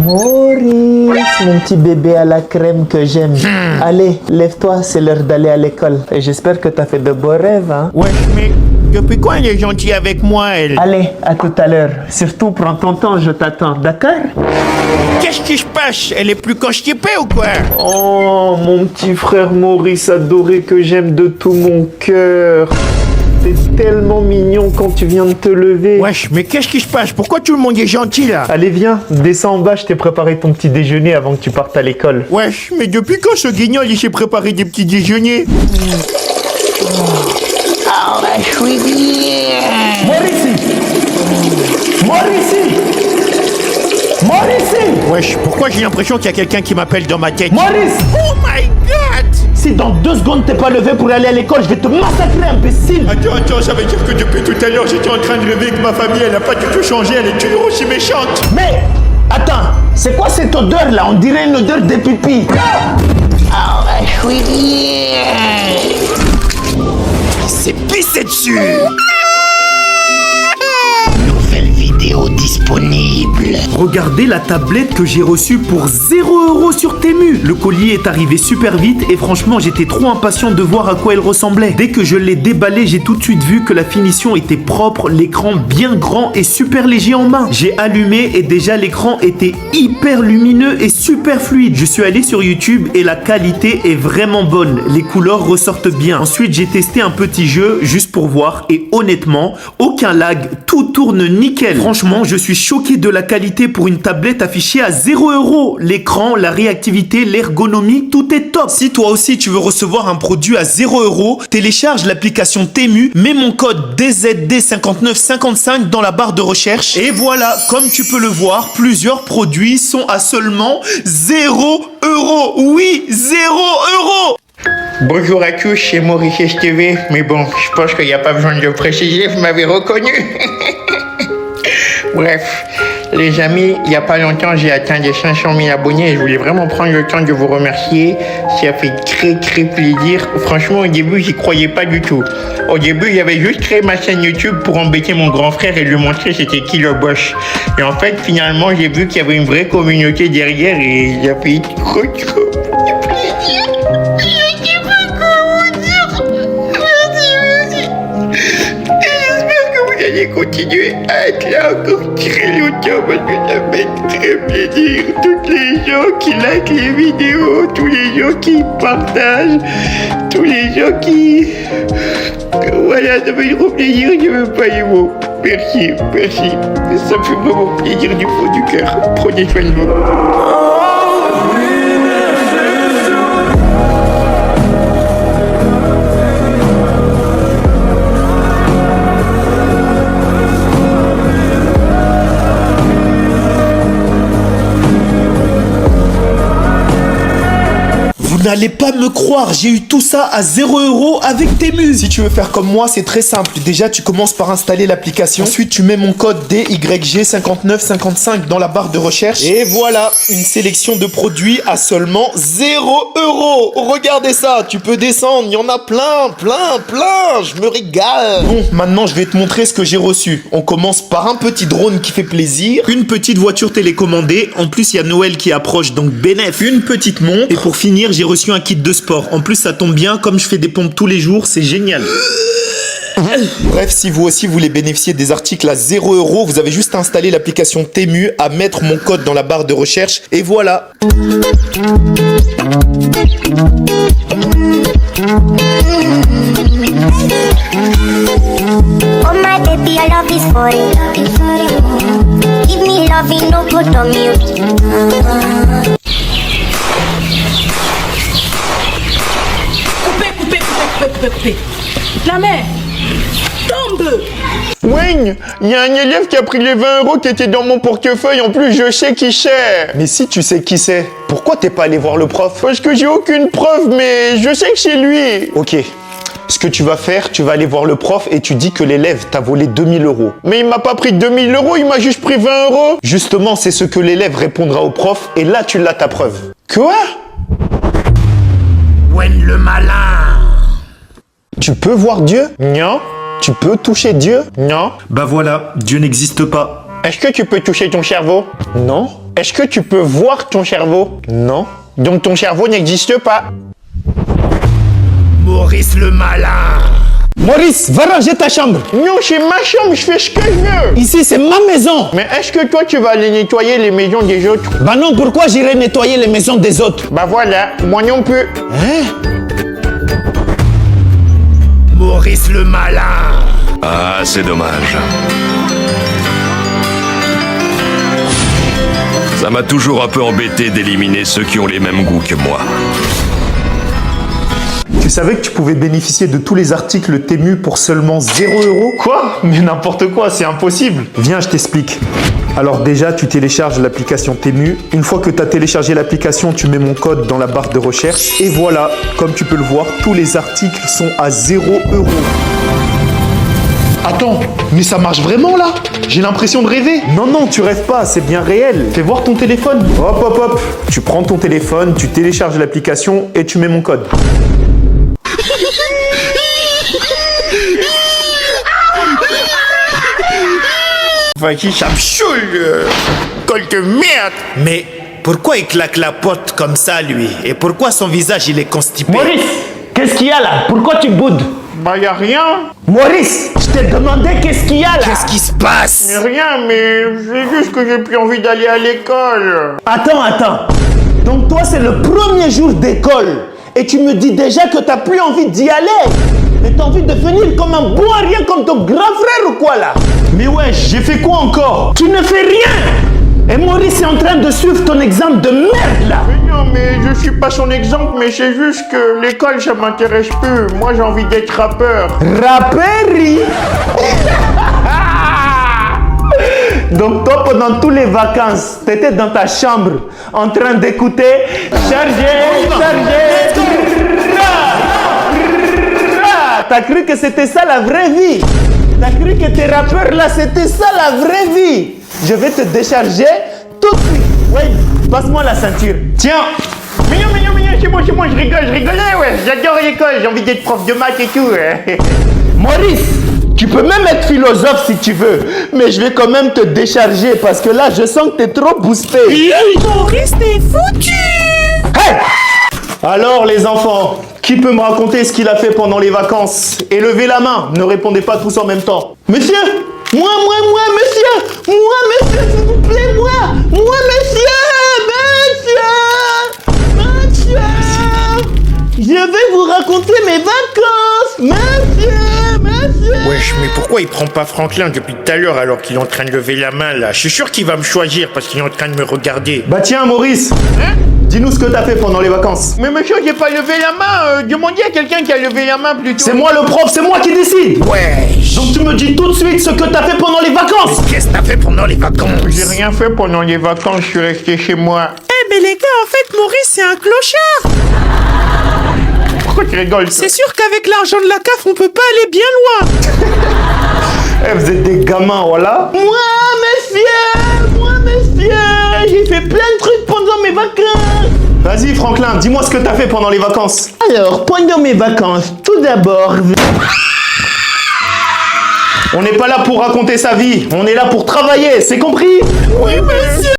Maurice, mon petit bébé à la crème que j'aime. Allez, lève-toi, c'est l'heure d'aller à l'école. Et j'espère que t'as fait de beaux rêves, hein. Ouais, mais depuis quand elle est gentille avec moi, elle? Allez, à tout à l'heure. Surtout, prends ton temps, je t'attends, d'accord? Qu'est-ce qui se passe? Elle est plus constipée ou quoi? Oh, mon petit frère Maurice adoré que j'aime de tout mon cœur. T'es tellement mignon quand tu viens de te lever. Wesh, mais qu'est-ce qui se passe? Pourquoi tout le monde est gentil là? Allez, viens, descends en bas, je t'ai préparé ton petit déjeuner avant que tu partes à l'école. Wesh, mais depuis quand ce guignol il s'est préparé des petits déjeuners? Oh, je suis bien. Maurice! Maurice! Maurice! Wesh, pourquoi j'ai l'impression qu'il y a quelqu'un qui m'appelle dans ma tête? Maurice! Oh my god! Si dans 2 secondes t'es pas levé pour aller à l'école, je vais te massacrer, imbécile! Attends, ça veut dire que depuis tout à l'heure j'étais en train de rêver que ma famille elle a pas du tout changé, elle est toujours aussi méchante. Mais, attends, c'est quoi cette odeur là? On dirait une odeur de pipi. Oh, je suis bien. C'est pissé dessus! Nouvelle vidéo disponible. Regardez la tablette que j'ai reçue pour 0 € sur Temu. Le colis est arrivé super vite et franchement j'étais trop impatient de voir à quoi elle ressemblait. Dès que je l'ai déballé, j'ai tout de suite vu que la finition était propre, l'écran bien grand et super léger en main. J'ai allumé et déjà l'écran était hyper lumineux et super fluide. Je suis allé sur YouTube et la qualité est vraiment bonne. Les couleurs ressortent bien. Ensuite j'ai testé un petit jeu juste pour voir et honnêtement, aucun lag, tout tourne nickel. Franchement, je suis choqué de la qualité pour une tablette affichée à 0 €. L'écran, la réactivité, l'ergonomie, tout est top. Si toi aussi tu veux recevoir un produit à 0 €, télécharge l'application Temu, mets mon code DZD5955 dans la barre de recherche et voilà, comme tu peux le voir, plusieurs produits sont à seulement 0 €. Oui, 0 €. Bonjour à tous, c'est Maurice STV, mais bon, je pense qu'il n'y a pas besoin de le préciser, vous m'avez reconnu. Bref, les amis, il n'y a pas longtemps, j'ai atteint les 500 000 abonnés et je voulais vraiment prendre le temps de vous remercier. Ça fait très plaisir. Franchement, au début, j'y croyais pas du tout. Au début, j'avais juste créé ma chaîne YouTube pour embêter mon grand frère et lui montrer c'était qui le boss. Et en fait, finalement, j'ai vu qu'il y avait une vraie communauté derrière et ça fait trop plaisir. Allez continuer à être là encore très longtemps parce que ça fait très plaisir. Toutes les gens qui likent les vidéos, tous les gens qui partagent, tous les gens qui... Voilà, ça fait trop plaisir, je ne veux pas les mots. Merci. Ça me fait vraiment plaisir du fond du cœur. Prenez soin de vous. Vous n'allez pas me croire, j'ai eu tout ça à 0 € avec Temu. Si tu veux faire comme moi, c'est très simple. Déjà, tu commences par installer l'application. Ensuite, tu mets mon code DYG5955 dans la barre de recherche. Et voilà, une sélection de produits à seulement 0 €. Regardez ça, tu peux descendre, il y en a plein. Je me régale. Bon, maintenant, je vais te montrer ce que j'ai reçu. On commence par un petit drone qui fait plaisir. Une petite voiture télécommandée. En plus, il y a Noël qui approche, donc bénéf. Une petite montre. Et pour finir, j'ai reçu un kit de sport. En plus, ça tombe bien, comme je fais des pompes tous les jours, c'est génial. Bref, si vous aussi voulez bénéficier des articles à 0 €, vous avez juste à installer l'application Temu, à mettre mon code dans la barre de recherche, et voilà. Oh my baby, I love this for you. Give me loving, no good on you. Coupé. La mer tombe. Wayne, il y a un élève qui a pris les 20 € qui étaient dans mon portefeuille. En plus, je sais qui c'est. Mais si tu sais qui c'est, pourquoi t'es pas allé voir le prof? Parce que j'ai aucune preuve, mais je sais que c'est lui. Ok. Ce que tu vas faire, tu vas aller voir le prof et tu dis que l'élève t'a volé 2000 €. Mais il m'a pas pris 2000 €, il m'a juste pris 20 €. Justement, c'est ce que l'élève répondra au prof et là, tu l'as ta preuve. Quoi? Wayne le malin. Tu peux voir Dieu? Non. Tu peux toucher Dieu? Non. Bah voilà, Dieu n'existe pas. Est-ce que tu peux toucher ton cerveau? Non. Est-ce que tu peux voir ton cerveau? Non. Donc ton cerveau n'existe pas. Maurice le malin. Maurice, va ranger ta chambre. Non, c'est ma chambre, je fais ce que je veux. Ici, c'est ma maison. Mais est-ce que toi, tu vas aller nettoyer les maisons des autres? Bah non, pourquoi j'irai nettoyer les maisons des autres? Bah voilà, moi non plus. Hein? Maurice le malin. Ah, c'est dommage. Ça m'a toujours un peu embêté d'éliminer ceux qui ont les mêmes goûts que moi. Tu savais que tu pouvais bénéficier de tous les articles Temu pour seulement 0 €? Quoi? Mais n'importe quoi, c'est impossible. Viens, je t'explique. Alors déjà, tu télécharges l'application Temu. Une fois que tu as téléchargé l'application, tu mets mon code dans la barre de recherche. Et voilà, comme tu peux le voir, tous les articles sont à 0 €. Attends, mais ça marche vraiment là? J'ai l'impression de rêver. Non, non, tu rêves pas, c'est bien réel. Fais voir ton téléphone. Hop, hop, hop. Tu prends ton téléphone, tu télécharges l'application et tu mets mon code. Vas-y, ça me saoule, col de merde. Mais pourquoi il claque la porte comme ça, lui? Et pourquoi son visage, il est constipé? Maurice, qu'est-ce qu'il y a là? Pourquoi tu boudes? Bah y a rien. Maurice, je t'ai demandé qu'est-ce qu'il y a là? Qu'est-ce qui se passe? Mais rien, mais c'est juste que j'ai plus envie d'aller à l'école. Attends. Donc toi, c'est le premier jour d'école. Et tu me dis déjà que t'as plus envie d'y aller. Mais t'as envie de finir comme un bon à rien comme ton grand frère ou quoi là? Mais wesh, j'ai fait quoi encore? Tu ne fais rien. Et Maurice est en train de suivre ton exemple de merde là. Mais non, mais je suis pas son exemple, mais c'est juste que l'école, ça m'intéresse plus. Moi, j'ai envie d'être rappeur. Rapperi. Donc toi, pendant toutes les vacances, t'étais dans ta chambre en train d'écouter charger. T'as cru que c'était ça la vraie vie? T'as cru que tes rappeurs là, c'était ça la vraie vie? Je vais te décharger tout de suite. Oui, passe-moi la ceinture. Tiens. Mignon, c'est moi, je rigolais, ouais. J'adore l'école, j'ai envie d'être prof de maths et tout. Maurice, tu peux même être philosophe si tu veux, mais je vais quand même te décharger parce que là, je sens que t'es trop boosté. Maurice, t'es foutu. Hey! Alors les enfants, qui peut me raconter ce qu'il a fait pendant les vacances? Et levez la main, ne répondez pas tous en même temps. Monsieur! Moi, monsieur! Moi, monsieur, s'il vous plaît, moi, monsieur! Je vais vous raconter mes vacances! Monsieur! Wesh, mais pourquoi il prend pas Franklin depuis tout à l'heure alors qu'il est en train de lever la main là? Je suis sûr qu'il va me choisir parce qu'il est en train de me regarder. Bah tiens Maurice, dis-nous ce que t'as fait pendant les vacances. Mais monsieur, j'ai pas levé la main. Demandez à quelqu'un qui a levé la main plutôt. C'est moi le prof, c'est moi qui décide. Ouais. Donc tu me dis tout de suite ce que t'as fait pendant les vacances. Qu'est-ce que t'as fait pendant les vacances? J'ai rien fait pendant les vacances, je suis resté chez moi. Eh mais les gars, en fait, Maurice, c'est un clochard. Pourquoi tu rigoles? C'est sûr qu'avec l'argent de la CAF, on peut pas aller bien loin. Eh, vous êtes des gamins, voilà. Moi, monsieur, j'ai fait plein de trucs pendant mes vacances. Vas-y Franklin, dis-moi ce que t'as fait pendant les vacances. Alors, pendant mes vacances, tout d'abord... On n'est pas là pour raconter sa vie, on est là pour travailler, c'est compris? Oui, monsieur.